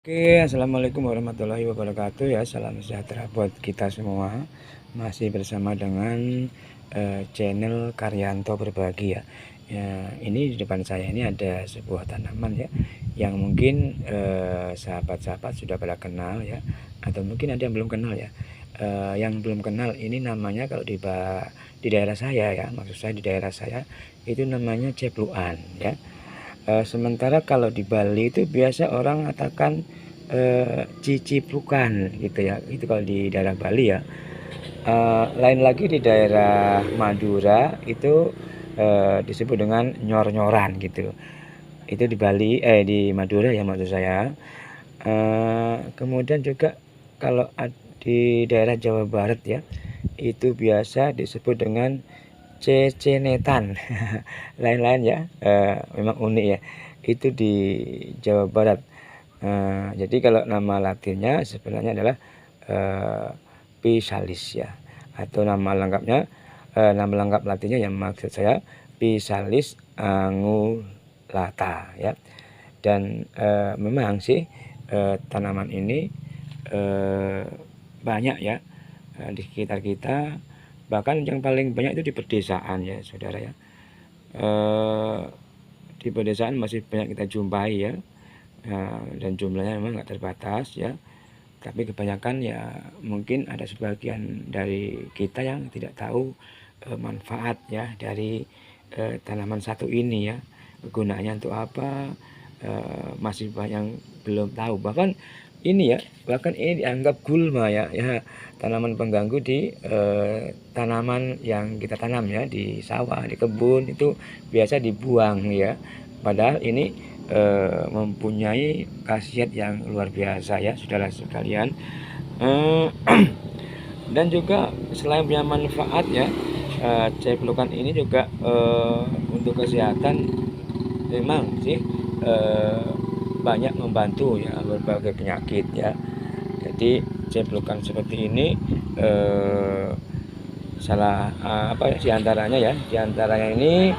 Oke, assalamualaikum warahmatullahi wabarakatuh ya. Salam sejahtera buat kita semua. Masih bersama dengan channel Karyanto Berbagi ya. Ya, ini di depan saya ini ada sebuah tanaman ya, yang mungkin sahabat-sahabat sudah pada kenal ya, atau mungkin ada yang belum kenal ya. Yang belum kenal ini namanya kalau di daerah saya ya, maksud saya di daerah saya itu namanya cepluan ya. Sementara kalau di Bali itu biasa orang katakan ciciplukan gitu ya, itu kalau di daerah Bali ya. Lain lagi di daerah Madura itu disebut dengan nyor-nyoran gitu. Itu di Bali, di Madura ya maksud saya. Kemudian juga kalau di daerah Jawa Barat ya, itu biasa disebut dengan cecenetan. Lain-lain ya, memang unik ya, itu di Jawa Barat. Jadi kalau nama latinnya sebenarnya adalah Physalis ya, atau nama lengkap latinnya yang maksud saya Physalis angulata ya. Dan memang sih tanaman ini banyak ya di sekitar kita, bahkan yang paling banyak itu di pedesaan ya saudara ya. Di pedesaan masih banyak kita jumpai ya, dan jumlahnya memang nggak terbatas ya, tapi kebanyakan ya mungkin ada sebagian dari kita yang tidak tahu manfaat ya dari tanaman satu ini ya, gunanya untuk apa. Masih banyak yang belum tahu, bahkan ini dianggap gulma ya, tanaman pengganggu di tanaman yang kita tanam ya, di sawah, di kebun itu biasa dibuang ya, padahal ini mempunyai khasiat yang luar biasa ya saudara sekalian. Dan juga selain punya manfaat ya, ceplukan ini juga untuk kesehatan memang sih banyak membantu ya berbagai penyakit ya. Jadi ceplukan seperti ini diantaranya ini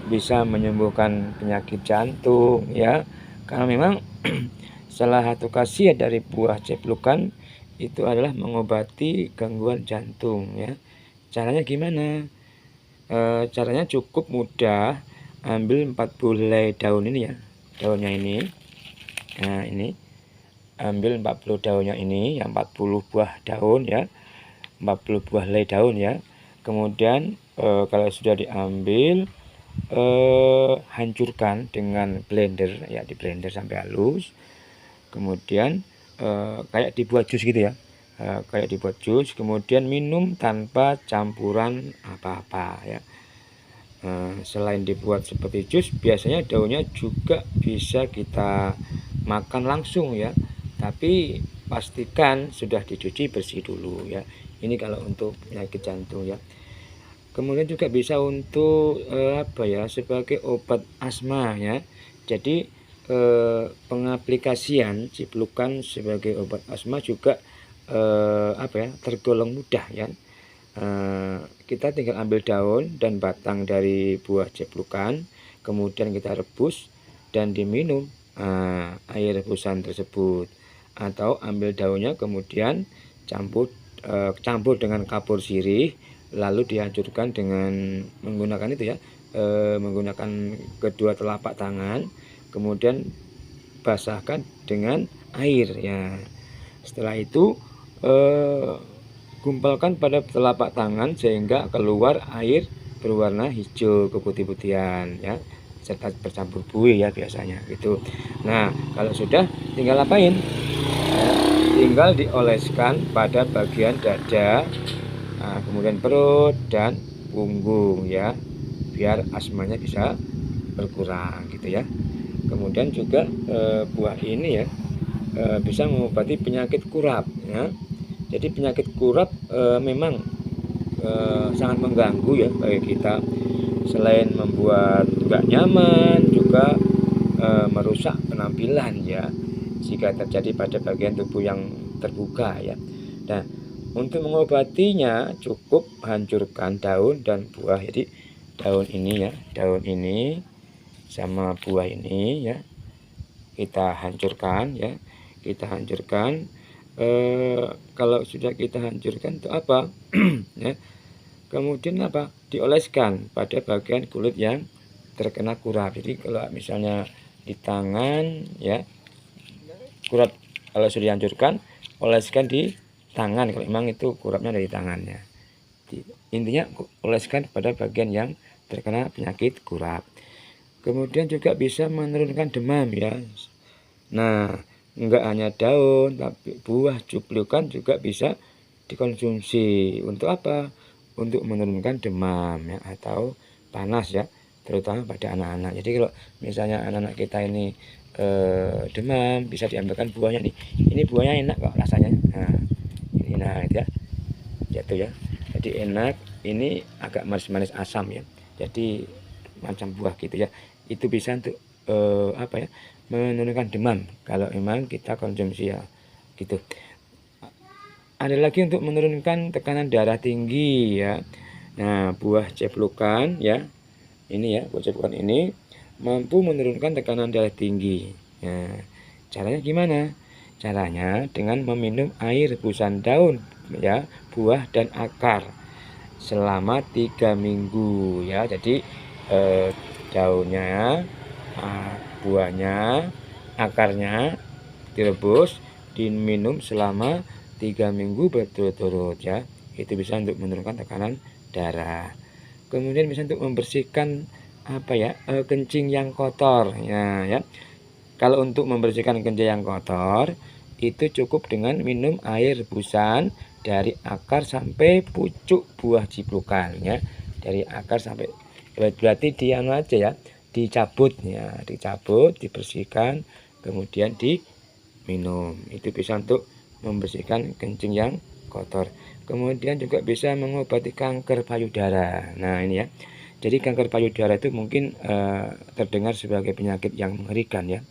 bisa menyembuhkan penyakit jantung ya, karena memang salah satu khasiat dari buah ceplukan itu adalah mengobati gangguan jantung ya. Caranya gimana? Caranya cukup mudah. Ambil 40 helai daun ini ya, daunnya ini. Nah ini ambil 40 daunnya ini, yang 40 buah daun ya, 40 buah helai daun ya. Kemudian kalau sudah diambil, hancurkan dengan blender ya, di blender sampai halus. Kemudian kayak dibuat jus gitu ya, kayak dibuat jus, kemudian minum tanpa campuran apa-apa ya. Selain dibuat seperti jus, biasanya daunnya juga bisa kita makan langsung ya, tapi pastikan sudah dicuci bersih dulu ya. Ini kalau untuk penyakit jantung ya. Kemudian juga bisa untuk sebagai obat asma ya. Jadi pengaplikasian ciplukan sebagai obat asma juga tergolong mudah ya. Kita tinggal ambil daun dan batang dari buah ceplukan, kemudian kita rebus dan diminum air rebusan tersebut, atau ambil daunnya kemudian campur dengan kapur sirih, lalu dihancurkan dengan menggunakan menggunakan kedua telapak tangan, kemudian basahkan dengan air ya. Setelah itu gumpalkan pada telapak tangan sehingga keluar air berwarna hijau keputih-putihan ya, serta bercampur buih ya biasanya gitu. Nah kalau sudah tinggal apain? Tinggal dioleskan pada bagian dada, kemudian perut dan punggung ya, biar asmanya bisa berkurang gitu ya. Kemudian juga buah ini ya bisa mengobati penyakit kurap ya. Jadi penyakit kurap memang sangat mengganggu ya bagi kita. Selain membuat nggak nyaman, juga merusak penampilan ya, jika terjadi pada bagian tubuh yang terbuka ya. Nah, untuk mengobatinya cukup hancurkan daun dan buah. Jadi daun ini sama buah ini ya, kita hancurkan ya, kita hancurkan. Kalau sudah kita hancurkan itu apa? Ya, kemudian apa? Dioleskan pada bagian kulit yang terkena kurap. Jadi kalau misalnya di tangan ya, kurap kalau sudah dihancurkan, oleskan di tangan kalau memang itu kurapnya dari tangannya. Intinya oleskan pada bagian yang terkena penyakit kurap. Kemudian juga bisa menurunkan demam ya. Nah, enggak hanya daun tapi buah cuplukan juga bisa dikonsumsi. Untuk apa? Untuk menurunkan demam ya, atau panas ya, terutama pada anak-anak. Jadi kalau misalnya anak-anak kita ini demam, bisa diambilkan buahnya nih. Ini buahnya enak kok rasanya. Nah, ini enak ya. Jatuh ya. Jadi enak, ini agak manis-manis asam ya. Jadi macam buah gitu ya. Itu bisa untuk apa ya? Menurunkan demam kalau memang kita konsumsi ya gitu. Ada lagi untuk menurunkan tekanan darah tinggi ya. Nah, buah ceplukan ya. Ini ya, buah ceplukan ini mampu menurunkan tekanan darah tinggi. Nah, caranya gimana? Caranya dengan meminum air rebusan daun ya, buah dan akar selama 3 minggu ya. Jadi daunnya, buahnya, akarnya direbus, diminum selama 3 minggu berturut-turut ya. Itu bisa untuk menurunkan tekanan darah. Kemudian bisa untuk membersihkan apa ya, kencing yang kotor ya. Kalau untuk membersihkan kencing yang kotor itu cukup dengan minum air rebusan dari akar sampai pucuk buah ciplukan ya. Dari akar sampai, berarti dianu aja ya, dicabut ya, dicabut, dibersihkan, kemudian diminum. Itu bisa untuk membersihkan kencing yang kotor. Kemudian juga bisa mengobati kanker payudara. Nah, ini ya. Jadi kanker payudara itu mungkin terdengar sebagai penyakit yang mengerikan ya.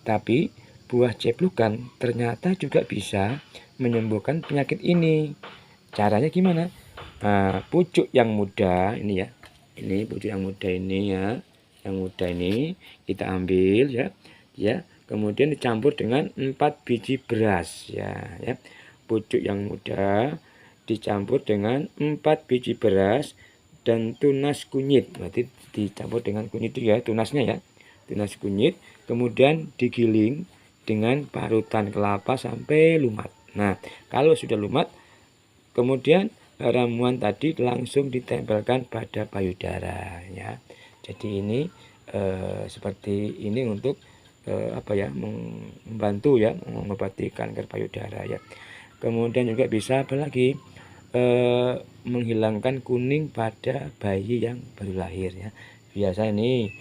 Tapi buah ceplukan ternyata juga bisa menyembuhkan penyakit ini. Caranya gimana? Nah, pucuk yang muda ini ya. Ini pucuk yang muda ini ya. Yang muda ini kita ambil ya. Ya, kemudian dicampur dengan 4 biji beras ya. Pucuk yang muda dicampur dengan 4 biji beras dan tunas kunyit. Berarti dicampur dengan kunyit itu ya, tunasnya ya. Tunas kunyit, kemudian digiling dengan parutan kelapa sampai lumat. Nah, kalau sudah lumat, kemudian ramuan tadi langsung ditempelkan pada payudara ya. Jadi ini seperti ini untuk apa ya, membantu ya, mengobati kanker payudara ya. Kemudian juga bisa apa lagi, menghilangkan kuning pada bayi yang baru lahir ya. Biasa ini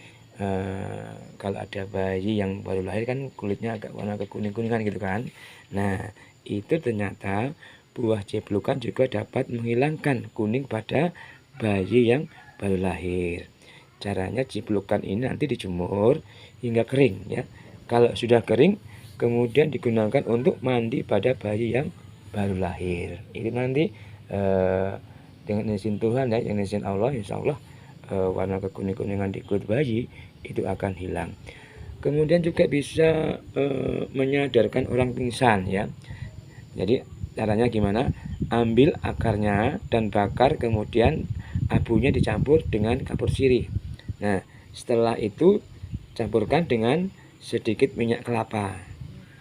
kalau ada bayi yang baru lahir kan kulitnya agak warna kekuning-kuningan gitu kan. Nah, itu ternyata buah ceplukan juga dapat menghilangkan kuning pada bayi yang baru lahir. Caranya ceplukan ini nanti dijemur hingga kering ya. Kalau sudah kering, kemudian digunakan untuk mandi pada bayi yang baru lahir. Itu nanti dengan izin Tuhan ya, dengan izin Allah, insya Allah warna kekuning-kuningan di kulit bayi itu akan hilang. Kemudian juga bisa menyadarkan orang pingsan ya. Jadi caranya gimana? Ambil akarnya dan bakar, kemudian abunya dicampur dengan kapur sirih. Nah, setelah itu campurkan dengan sedikit minyak kelapa.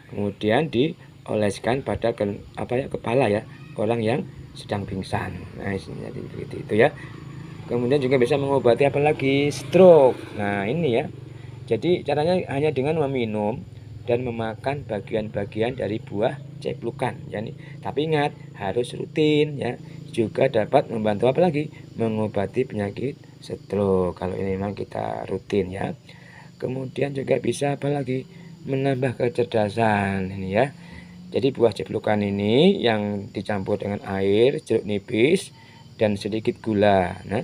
Kemudian dioleskan pada kepala ya, orang yang sedang pingsan. Nah, jadi begitu itu ya. Kemudian juga bisa mengobati apalagi stroke. Nah, ini ya. Jadi caranya hanya dengan meminum dan memakan bagian-bagian dari buah ceplukan ya. Tapi ingat, harus rutin ya. Juga dapat membantu apalagi, mengobati penyakit stroke kalau ini memang kita rutin ya. Kemudian juga bisa apalagi, menambah kecerdasan ini ya. Jadi buah ceplukan ini yang dicampur dengan air, jeruk nipis dan sedikit gula. Nah,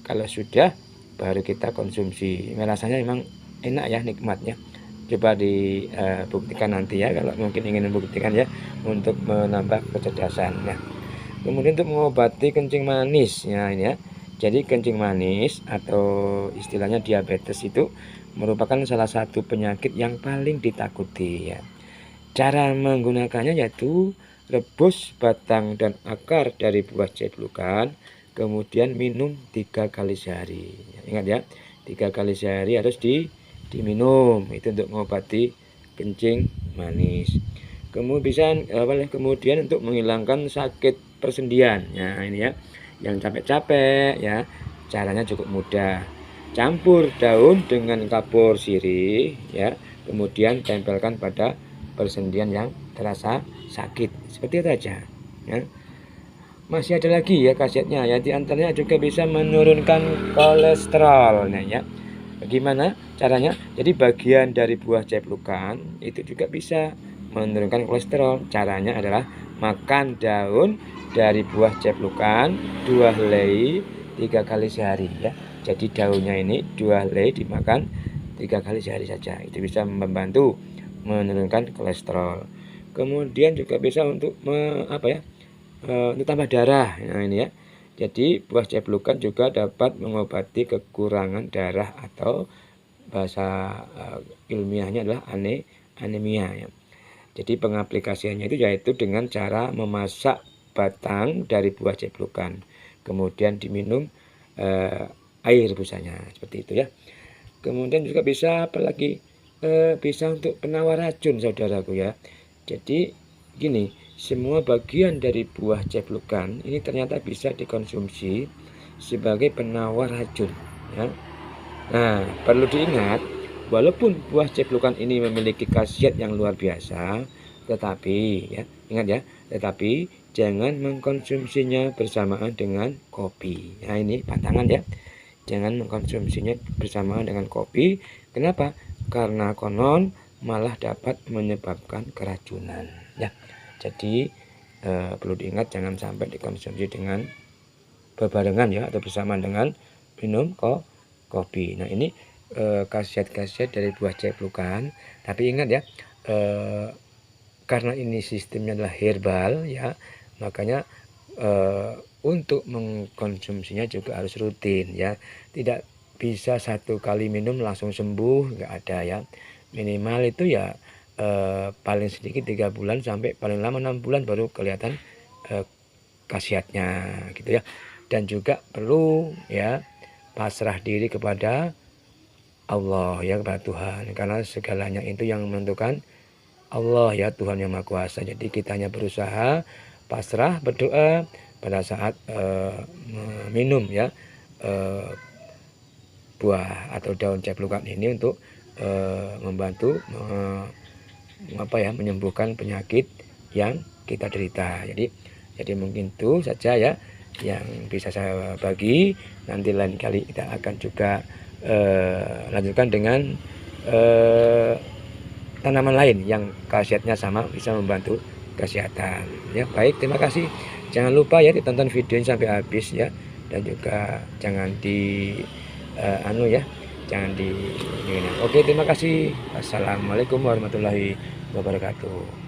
kalau sudah baru kita konsumsi. Rasanya memang enak ya, nikmatnya. Coba dibuktikan nanti ya, kalau mungkin ingin membuktikan ya, untuk menambah kecerdasan. Nah, kemudian untuk mengobati kencing manis ya, ini ya. Jadi kencing manis atau istilahnya diabetes itu merupakan salah satu penyakit yang paling ditakuti ya. Cara menggunakannya yaitu rebus batang dan akar dari buah ceblukan, kemudian minum 3 kali sehari. Ingat ya, 3 kali sehari harus diminum, itu untuk mengobati kencing manis. Kemudian untuk menghilangkan sakit persendian. Ya, ini ya, yang capek-capek ya, caranya cukup mudah. Campur daun dengan kapur sirih ya, kemudian tempelkan pada persendian yang terasa sakit. Seperti itu aja ya. Masih ada lagi ya khasiatnya ya, di antaranya juga bisa menurunkan kolesterolnya ya. Bagaimana caranya? Jadi bagian dari buah ceblukan itu juga bisa menurunkan kolesterol. Caranya adalah makan daun dari buah ceblukan 2 helai 3 kali sehari ya. Jadi daunnya ini 2 helai dimakan 3 kali sehari saja. Itu bisa membantu menurunkan kolesterol. Kemudian juga bisa untuk untuk tambah darah. Nah, ini ya. Jadi buah ceblukan juga dapat mengobati kekurangan darah atau bahasa ilmiahnya adalah anemia ya. Jadi pengaplikasiannya itu yaitu dengan cara memasak batang dari buah ceblukan, kemudian diminum air rebusannya seperti itu ya. Kemudian juga bisa apalagi bisa untuk penawar racun saudaraku ya. Jadi gini, semua bagian dari buah ceblukan ini ternyata bisa dikonsumsi sebagai penawar racun ya. Nah, perlu diingat, walaupun buah ceblukan ini memiliki khasiat yang luar biasa, tetapi ya, ingat ya, tetapi jangan mengkonsumsinya bersamaan dengan kopi. Nah, ini pantangan ya. Jangan mengkonsumsinya bersamaan dengan kopi. Kenapa? Karena konon malah dapat menyebabkan keracunan ya. Jadi perlu diingat, jangan sampai dikonsumsi dengan berbarengan ya, atau bersamaan dengan minum kopi. Nah, ini khasiat-khasiat dari buah ceblukan. Tapi ingat ya, karena ini sistemnya adalah herbal ya, makanya untuk mengkonsumsinya juga harus rutin ya. Tidak bisa 1 kali minum langsung sembuh, nggak ada ya. Minimal itu ya paling sedikit 3 bulan sampai paling lama 6 bulan baru kelihatan khasiatnya gitu ya. Dan juga perlu ya pasrah diri kepada Allah ya, kepada Tuhan, karena segalanya itu yang menentukan Allah ya, Tuhan yang Maha Kuasa. Jadi kita hanya berusaha pasrah, berdoa pada saat minum ya buah atau daun ceblukan ini untuk membantu menyembuhkan penyakit yang kita derita. Jadi mungkin itu saja ya yang bisa saya bagi. Nanti lain kali kita akan juga lanjutkan dengan tanaman lain yang khasiatnya sama, bisa membantu kesehatan ya. Baik, terima kasih. Jangan lupa ya ditonton videonya sampai habis ya, dan juga jangan jangan di. Oke, terima kasih. Assalamualaikum warahmatullahi wabarakatuh.